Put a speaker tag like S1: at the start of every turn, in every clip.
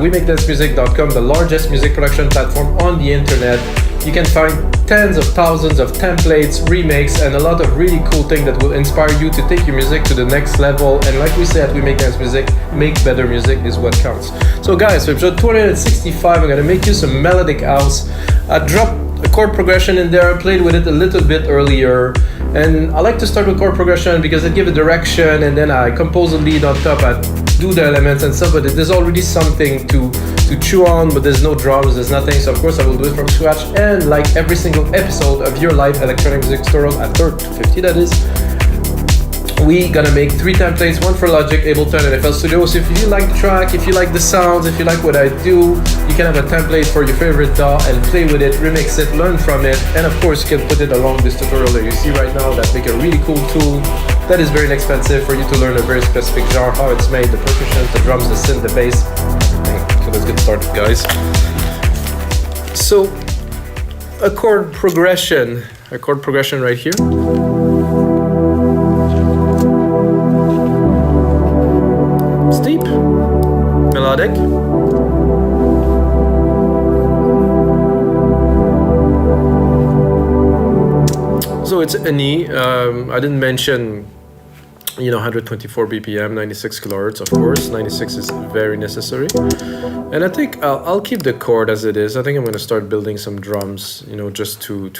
S1: WeMakeDanceMusic.com, the largest music production platform on the internet. You can find tens of thousands of templates, remakes, and a lot of really cool things that will inspire you to take your music to the next level. And like we say at We Make Dance Music, make better music is what counts. So guys, for episode 265, I'm gonna make you some melodic house. I dropped a chord progression in there, I played with it a little bit earlier. And I like to start with chord progression because it gives a direction, and then I compose a lead on top, I do the elements and stuff, but there's already something to chew on, but there's no drums, there's nothing, so of course I will do it from scratch. And like every single episode of your live electronic music tutorial at 250, that is, we gonna make 3 templates, one for Logic, Ableton, and FL Studio. So if you like the track, if you like the sounds, if you like what I do, you can have a template for your favorite DAW and play with it, remix it, learn from it, and of course you can put it along this tutorial that you see right now that make a really cool tool that is very inexpensive for you to learn a very specific genre, how it's made, the percussion, the drums, the synth, the bass. So let's get started, guys. So a chord progression right here. Steep, melodic. So it's an E. I didn't mention, 124 BPM, 96 kilohertz, of course. 96 is very necessary. And I think I'll keep the chord as it is. I think I'm going to start building some drums, just to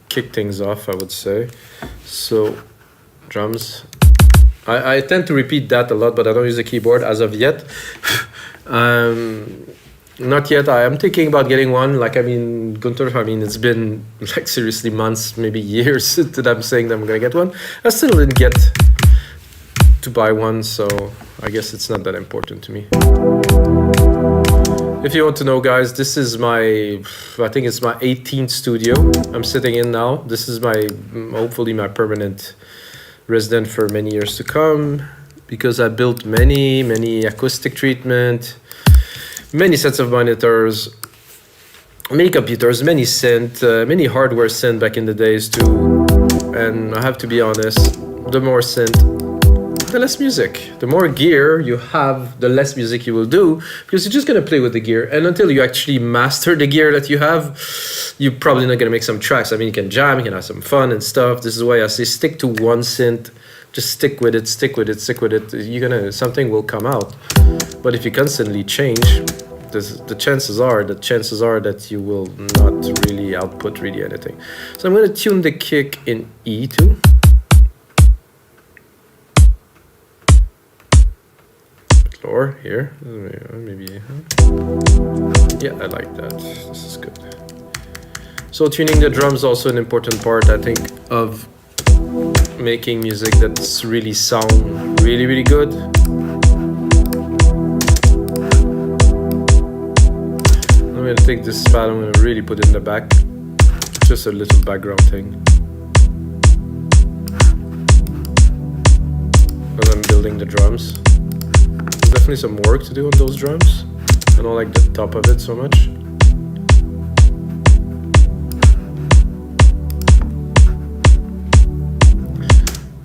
S1: kick things off, I would say. So, drums. I tend to repeat that a lot, but I don't use the keyboard as of yet. Not yet. I am thinking about getting one. Gunther, it's been seriously months, maybe years that I'm saying that I'm gonna get one. I still didn't get to buy one, so I guess it's not that important to me. If you want to know, guys, this is I think it's my 18th studio I'm sitting in now. This is hopefully my permanent resident for many years to come, because I built many acoustic treatment, many sets of monitors, many computers, many synth, many hardware synth back in the days too. And I have to be honest, the more synth, the less music. The more gear you have, the less music you will do, because you're just gonna play with the gear. And until you actually master the gear that you have, you're probably not gonna make some tracks. You can jam, you can have some fun and stuff. This is why I say stick to one synth. Just stick with it. Something will come out. But if you constantly change, the chances are that you will not really output really anything. So I'm gonna tune the kick in E too. Lower here, maybe. Yeah, I like that. This is good. So tuning the drums also an important part, I think, of making music that's really sound really good. I'm gonna take this pad, I'm gonna really put it in the back. Just a little background thing. As I'm building the drums. There's definitely some work to do on those drums. I don't like the top of it so much.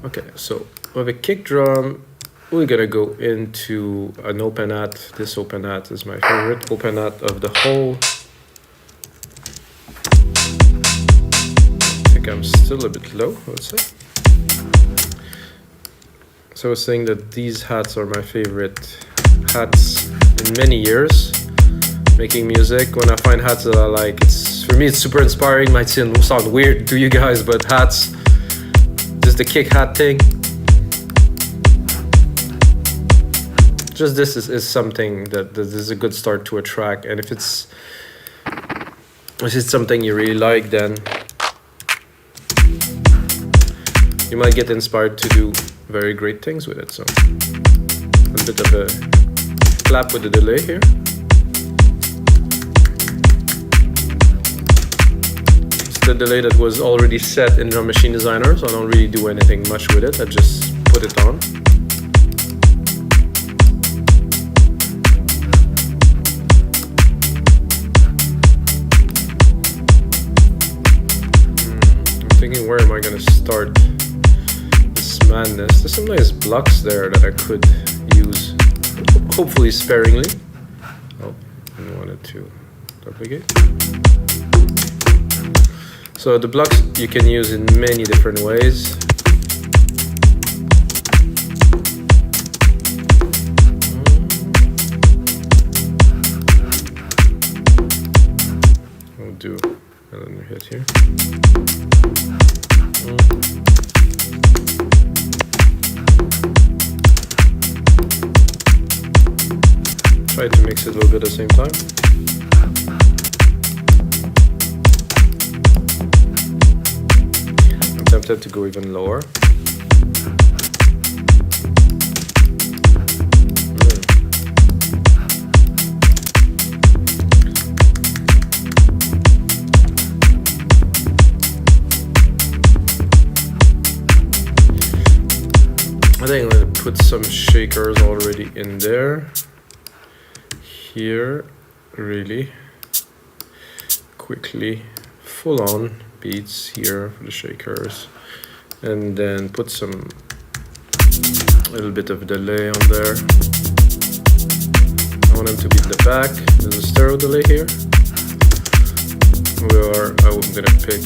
S1: Okay, so with a kick drum, we're gonna go into an open hat. This open hat is my favorite open hat of the whole. I think I'm still a bit low, I would say. So I was saying that these hats are my favorite hats in many years. Making music, when I find hats that I like, for me it's super inspiring. Might sound weird to you guys, but hats, just the kick hat thing. Just this is something that is a good start to a track, and if it's something you really like, then you might get inspired to do very great things with it. So a bit of a clap with the delay here. It's the delay that was already set in Drum Machine Designer, so I don't really do anything much with it. I just put it on. Where am I going to start this madness? There's some nice blocks there that I could use, hopefully sparingly. to duplicate. So the blocks you can use in many different ways. We'll do another hit here. Try to mix it a little bit at the same time. I'm tempted to go even lower. I think I'm going to put some shakers already in there. Here, really quickly, full on beats here for the shakers, and then put some little bit of delay on there. I want them to be in the back. There's a stereo delay here, where I'm gonna pick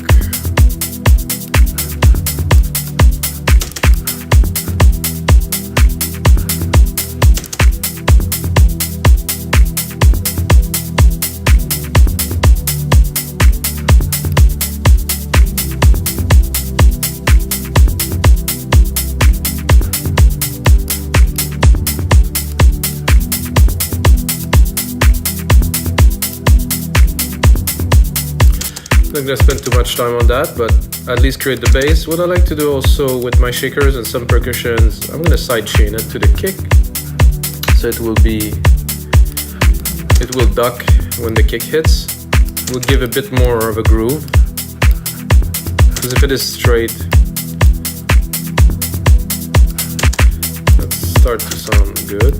S1: I'm not gonna spend too much time on that, but at least create the bass. What I like to do also with my shakers and some percussions, I'm gonna side chain it to the kick, so it will duck when the kick hits. It will give a bit more of a groove, because if it is straight, let's start to sound good.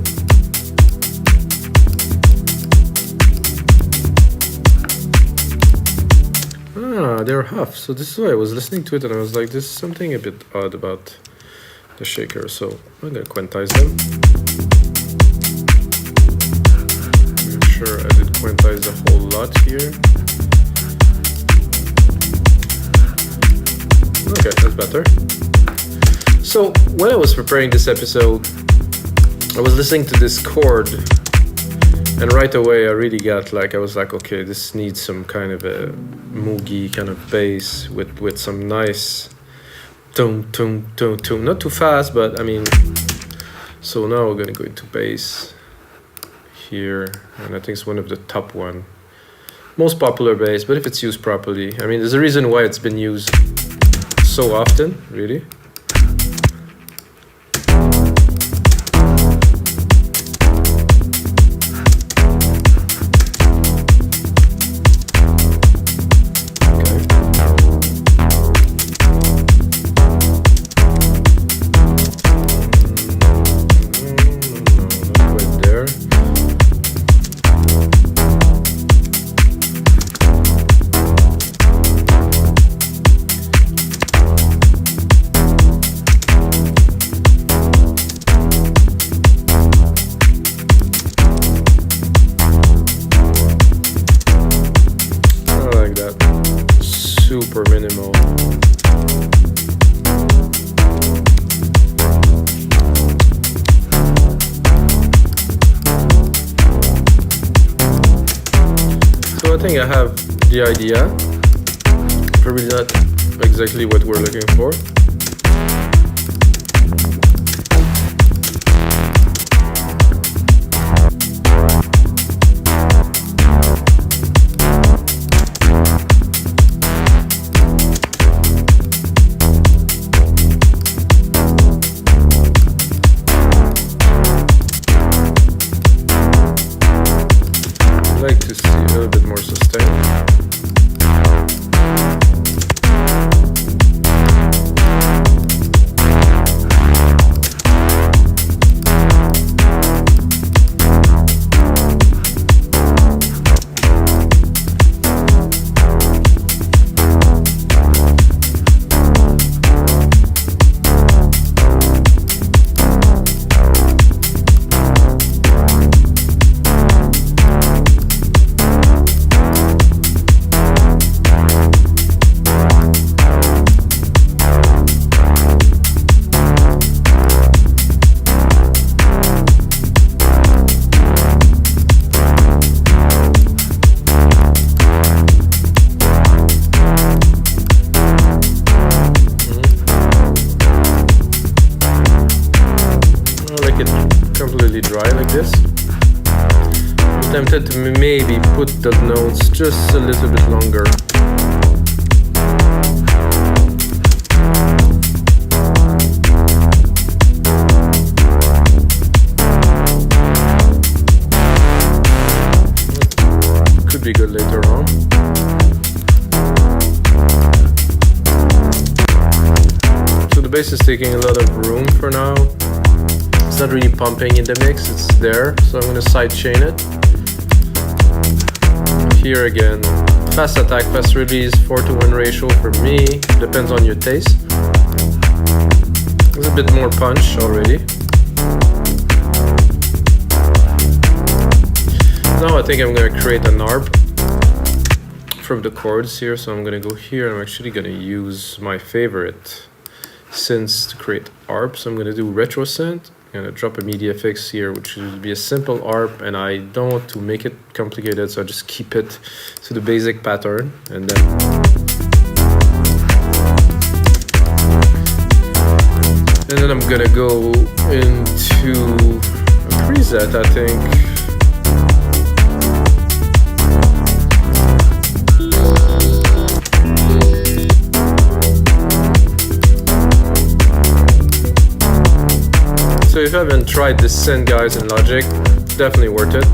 S1: Ah, they're half. So this is why I was listening to it and I was like, there's something a bit odd about the shaker. So I'm gonna quantize them. Make sure I did quantize a whole lot here. Okay, that's better. So when I was preparing this episode, I was listening to this chord, and right away I really got like, I was like, okay, this needs some kind of a moogie kind of bass with some nice tone, not too fast, but I mean, so now we're gonna go into bass here, and I think it's one of the top one, most popular bass, but if it's used properly, I mean, there's a reason why it's been used so often, really. Super minimal. So I think I have the idea. Probably not exactly what we're looking for. To see a little bit more sustained. Tempted to maybe put the notes just a little bit longer. Could be good later on. So the bass is taking a lot of room for now. It's not really pumping in the mix, it's there, so I'm going to sidechain it. Here again, fast attack, fast release, 4:1 ratio for me, depends on your taste. There's a bit more punch already. Now I think I'm going to create an ARP from the chords here, so I'm going to go here. I'm actually going to use my favorite synths to create ARP, so I'm going to do Restro Synth. I'm going to drop a media fix here, which would be a simple ARP, and I don't want to make it complicated, so I just keep it to the basic pattern. And then I'm going to go into a preset, I think. So if you haven't tried this synth, guys, in Logic, definitely worth it.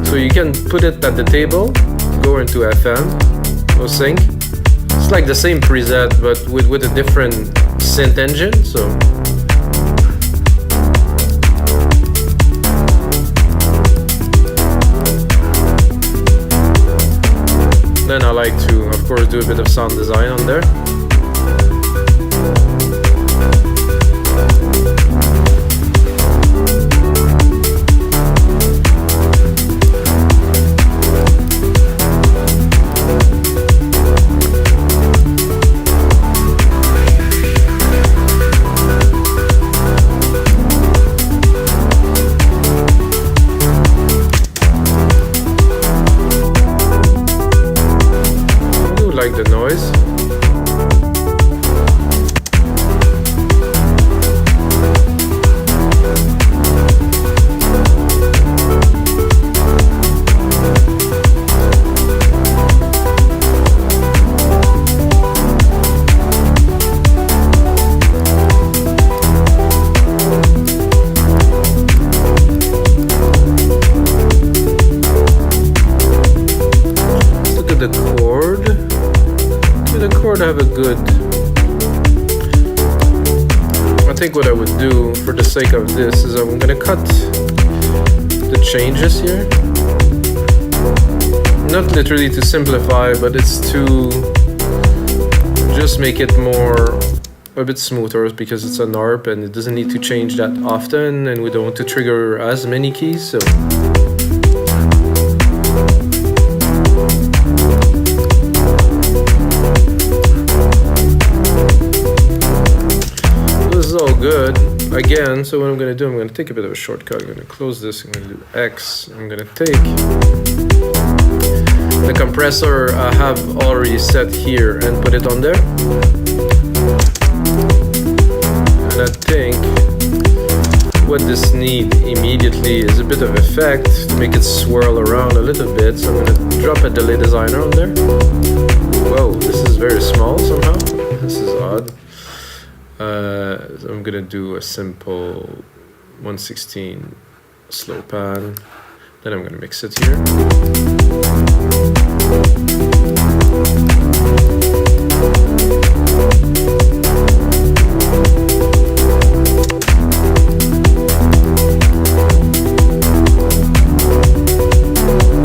S1: So you can put it at the table, go into FM, go sync. It's like the same preset, but with a different synth engine. So then I like to, of course, do a bit of sound design on there. Like the noise. Look at the chord. The chord have a good. I think what I would do for the sake of this is I'm gonna cut the changes here. Not literally to simplify, but it's to just make it a bit smoother, because it's an ARP and it doesn't need to change that often, and we don't want to trigger as many keys. So good again. So what I'm going to do, I'm going to take a bit of a shortcut. I'm going to close this. I'm going to do X. I'm going to take the compressor I have already set here and put it on there. And I think what this needs immediately is a bit of effect to make it swirl around a little bit. So I'm going to drop a delay designer on there. Whoa, this is very small somehow. This is odd. So I'm gonna do a simple 1/16 slow pan. Then I'm gonna mix it here.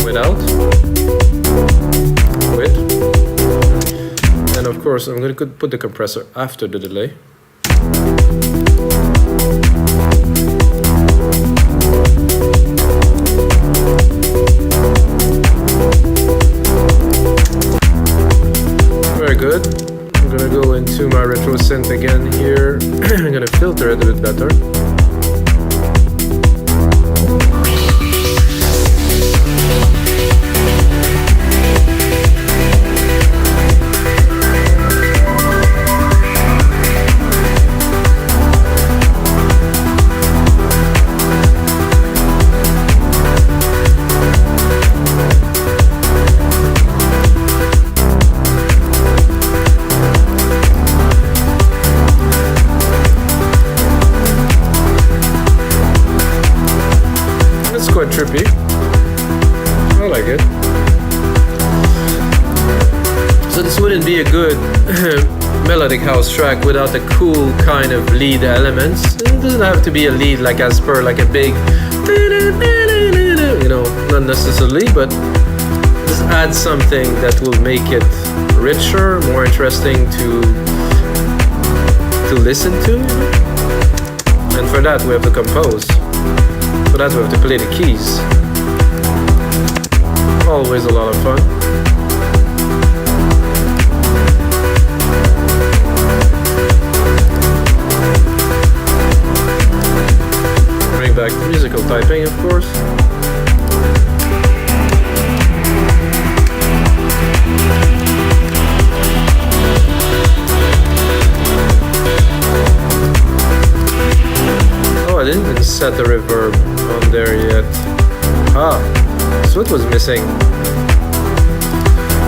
S1: Without. With. And of course, I'm gonna put the compressor after the delay. Very good. I'm gonna go into my Restro Synth again here. I'm gonna filter it a bit better. like it. So this wouldn't be a good melodic house track without the cool kind of lead elements. It doesn't have to be a lead like as per like a big, you know, not necessarily, but just add something that will make it richer, more interesting to listen to. And for that we have to compose. For that we have to play the keys. Always a lot of fun. Bring back musical typing, of course. Oh, I didn't even set the reverb on there yet. Ah, that's what was missing.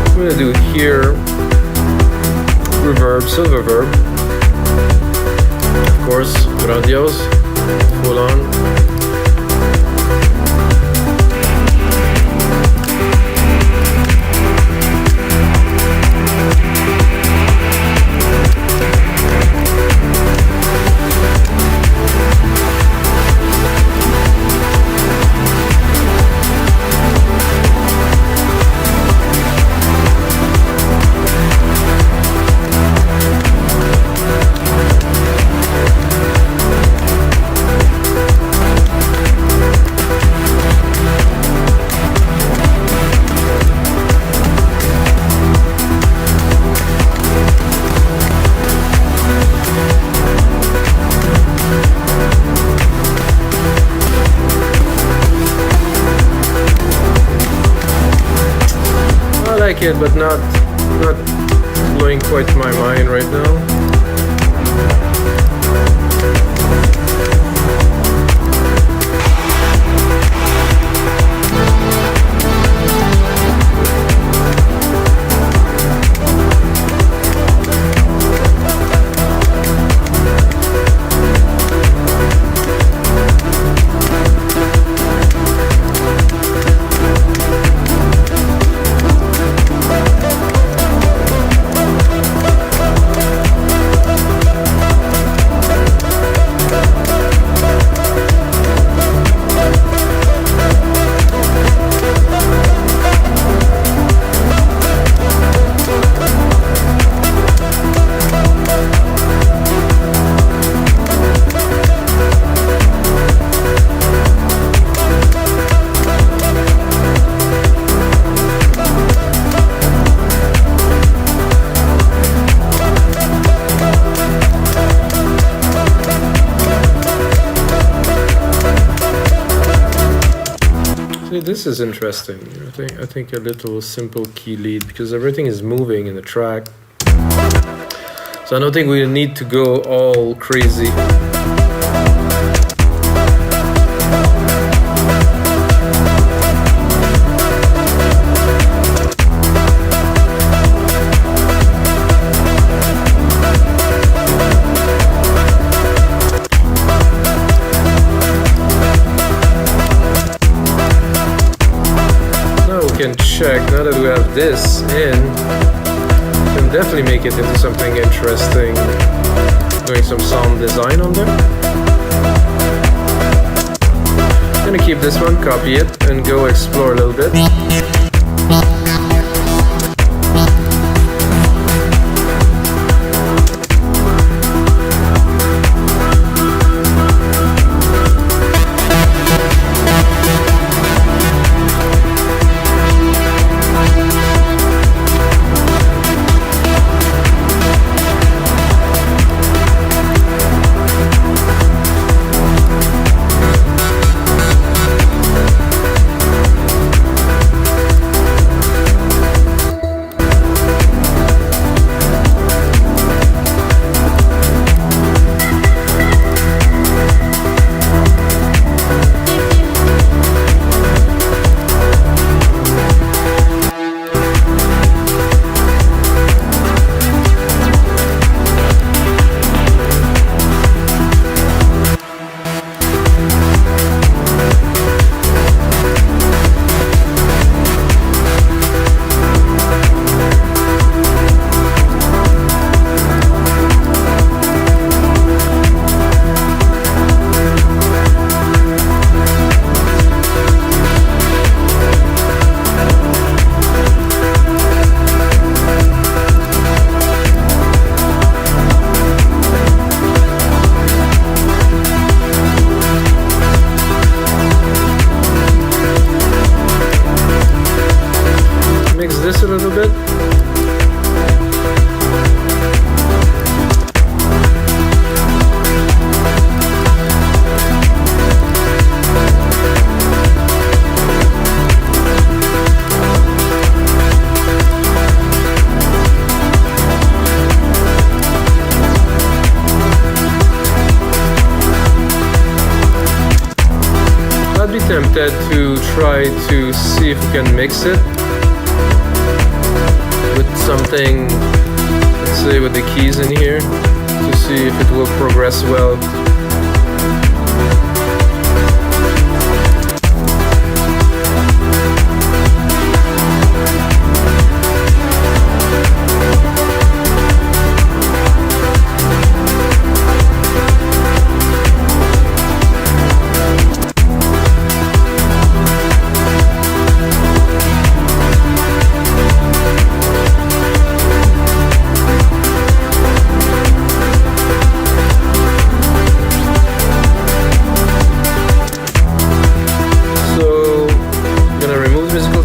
S1: I'm gonna do here reverb, silver verb. Of course, grandiose, full on. I like it, but not blowing quite my mind right now. This is interesting. I think a little simple key lead because everything is moving in the track. So I don't think we need to go all crazy. Check, now that we have this in, we can definitely make it into something interesting. Doing some sound design on there. I'm gonna keep this one, copy it, and go explore a little bit. a little bit. Tempted to try to see if we can mix it with something, let's say with the keys in here, to see if it will progress well.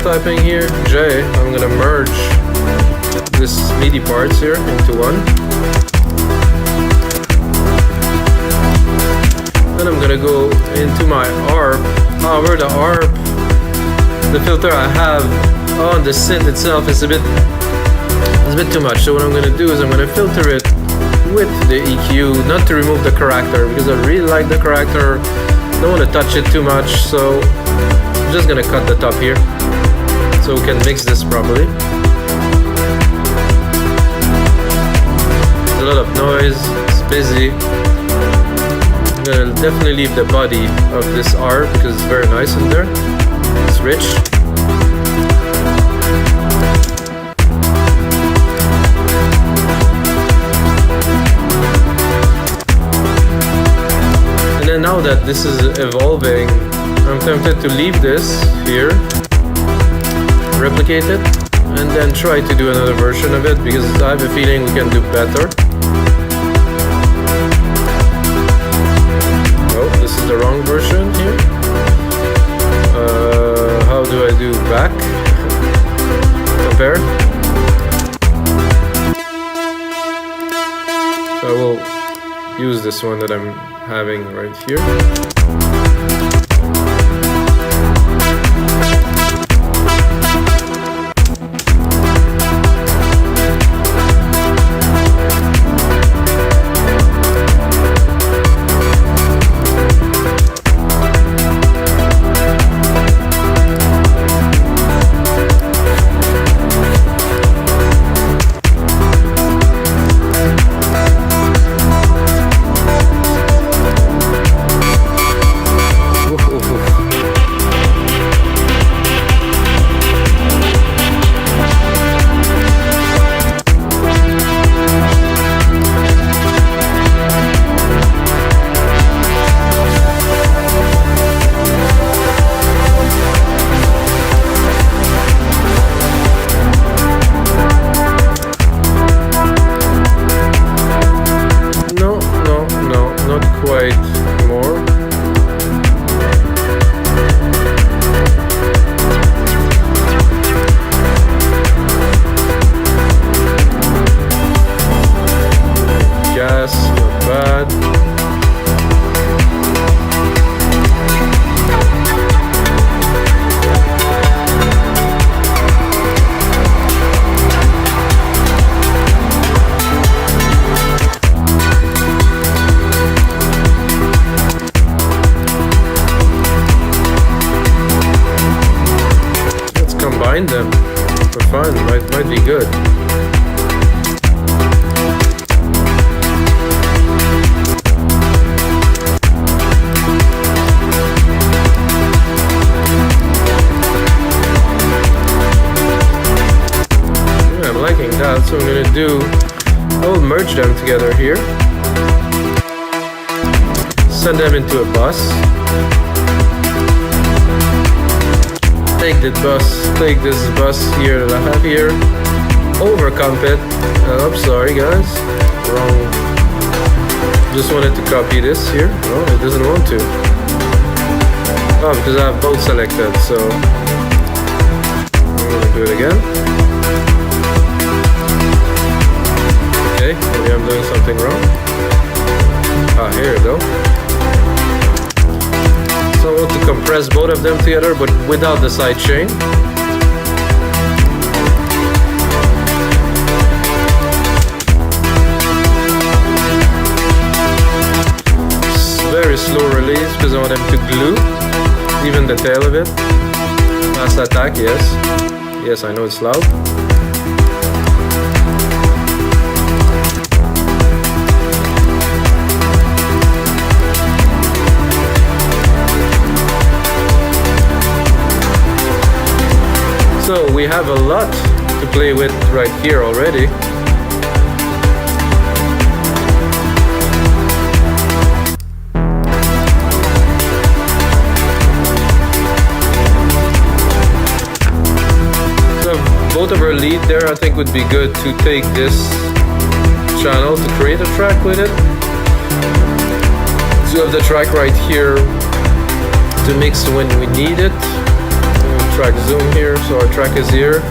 S1: Typing here, J, I'm gonna merge this MIDI parts here into one. Then I'm gonna go into my ARP. However, the ARP, the filter I have on the synth itself is a bit too much. So what I'm gonna do is I'm gonna filter it with the EQ, not to remove the character, because I really like the character. Don't want to touch it too much, so I'm just gonna cut the top here, so we can mix this properly. There's a lot of noise, it's busy. I'm gonna definitely leave the body of this R because it's very nice in there. It's rich. And then now that this is evolving, I'm tempted to leave this here, replicate it, and then try to do another version of it, because I have a feeling we can do better. Oh, this is the wrong version here. How do I do back? Compare. So I will use this one that I'm having right here. Them for fun might be good. Yeah, I'm liking that, so I'm gonna do, I'll merge them together here, send them into a bus. Take this bus here that I have here, overcomp it. Oops, sorry guys, wrong. Just wanted to copy this here. No, it doesn't want to. Oh, because I have both selected, so I'm gonna do it again. both of them together, but without the sidechain. Very slow release because I want them to glue, even the tail of it. Fast attack, yes. Yes, I know it's loud. So we have a lot to play with right here already. Both of our lead there, I think would be good to take this channel to create a track with it. So you have the track right here to mix when we need it. Track zoom here, so our track is here.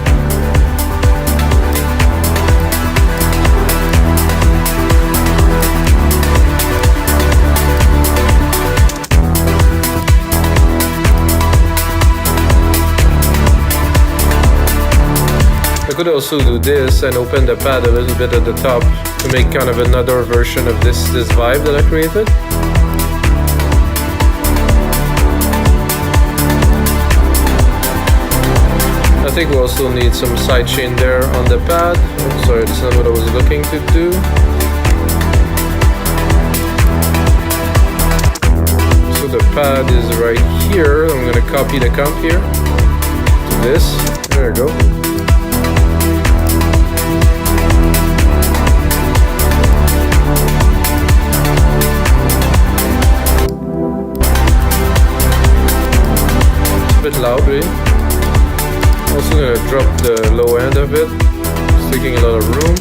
S1: I could also do this and open the pad a little bit at the top to make kind of another version of this vibe that I created. I think we also need some sidechain there on the pad. Oh, sorry, this is not what I was looking to do. So the pad is right here. I'm gonna copy the comp here to this. There we go. Loud, really. Also gonna drop the low end of it. It's taking a lot of room.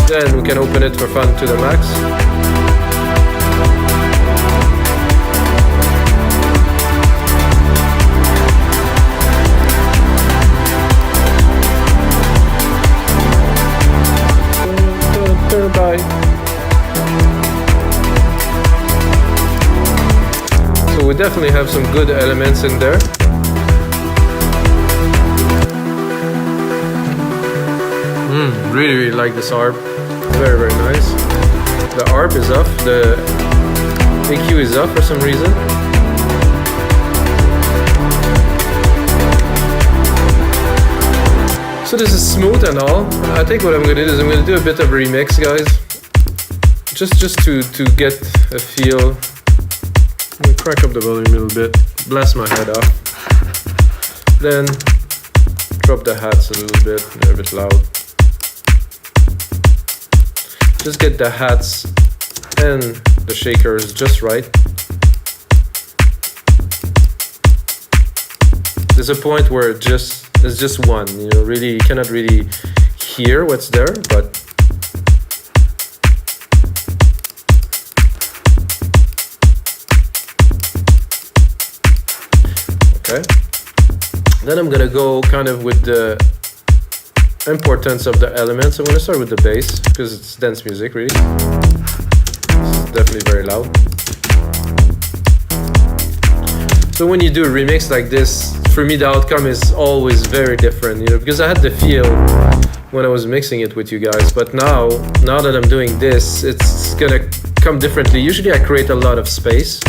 S1: Then we can open it for fun to the max. Bye. We definitely have some good elements in there. Really like this ARP. Very nice. The ARP is off. The EQ is off for some reason. So this is smooth and all. I think what I'm gonna do is I'm gonna do a bit of remix, guys. Just to get a feel. I'm gonna crack up the volume a little bit, blast my head off, then drop the hats a little bit, they're a bit loud. Just get the hats and the shakers just right. There's a point where it's just one, you know, really, you cannot really hear what's there, but okay. Then I'm gonna go kind of with the importance of the elements. I'm gonna start with the bass because it's dance music, really. It's definitely very loud. So when you do a remix like this, for me the outcome is always very different, you know, because I had the feel when I was mixing it with you guys, but now that I'm doing this, it's gonna come differently. Usually I create a lot of space.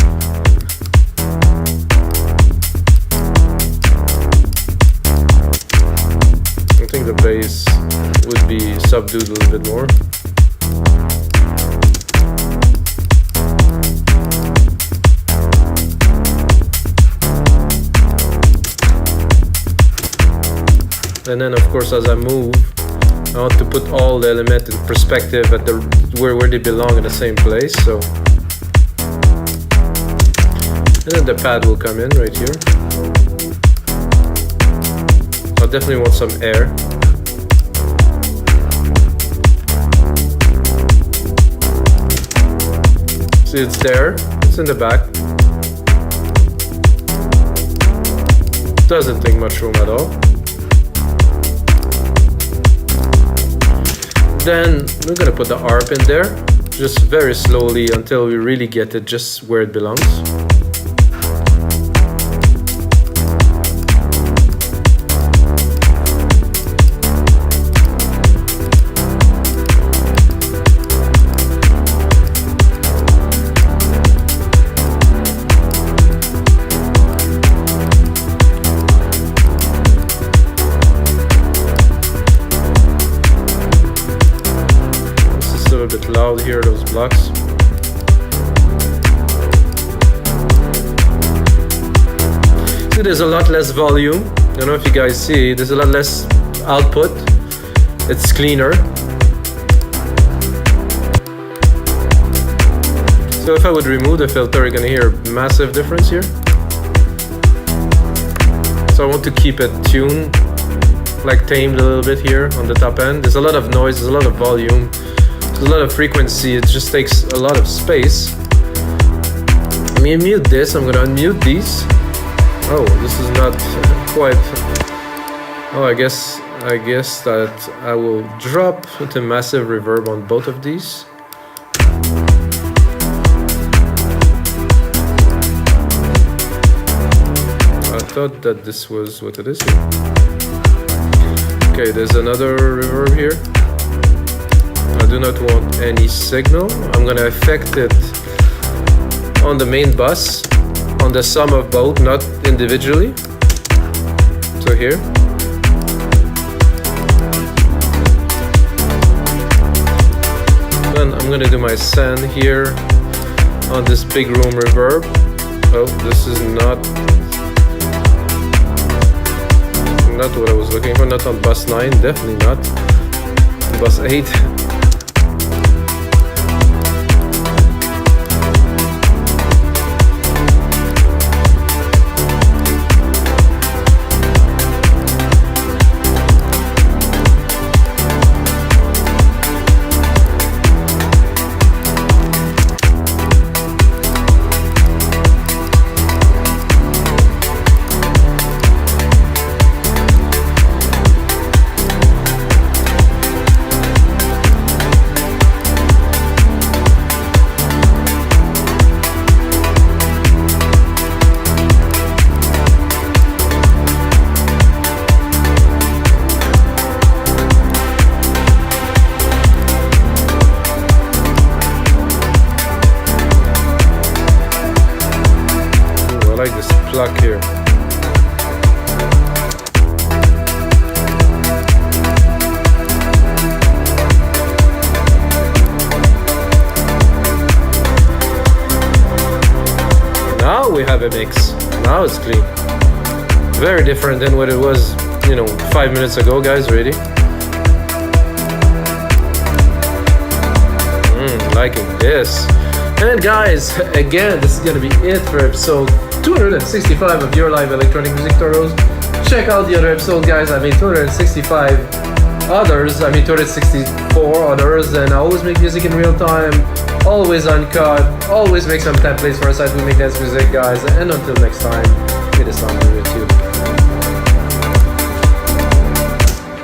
S1: I think the bass would be subdued a little bit more. And then of course as I move, I want to put all the elements in perspective at where they belong in the same place. So, and then the pad will come in right here. I'll definitely want some air. See, it's there, it's in the back. Doesn't take much room at all. Then we're gonna put the ARP in there, just very slowly until we really get it just where it belongs. A bit loud here, those blocks. See, there's a lot less volume. I don't know if you guys see, there's a lot less output. It's cleaner. So if I would remove the filter, you're gonna hear a massive difference here. So I want to keep it tuned, like tamed a little bit here on the top end. There's a lot of noise, there's a lot of volume. There's a lot of frequency, it just takes a lot of space. Let me mute this, I'm gonna unmute these. Oh, this is not quite... Oh, I guess that I will drop into massive reverb on both of these. I thought that this was what it is here. Okay, there's another reverb here. I do not want any signal. I'm gonna affect it on the main bus, on the sum of both, not individually. So here. Then I'm gonna do my send here on this big room reverb. Oh, this is not what I was looking for. Not on bus 9, definitely not. Bus 8. I like this pluck here. Now we have a mix. Now it's clean. Very different than what it was, 5 minutes ago, guys. Ready? Liking this. And guys, again, this is gonna be it for episode 265 of your live electronic music tutorials. Check out the other episodes, guys. I made 265 others. I made 264 others, and I always make music in real time, always uncut, always make some templates for a site we make dance music, guys. And until next time, may the sound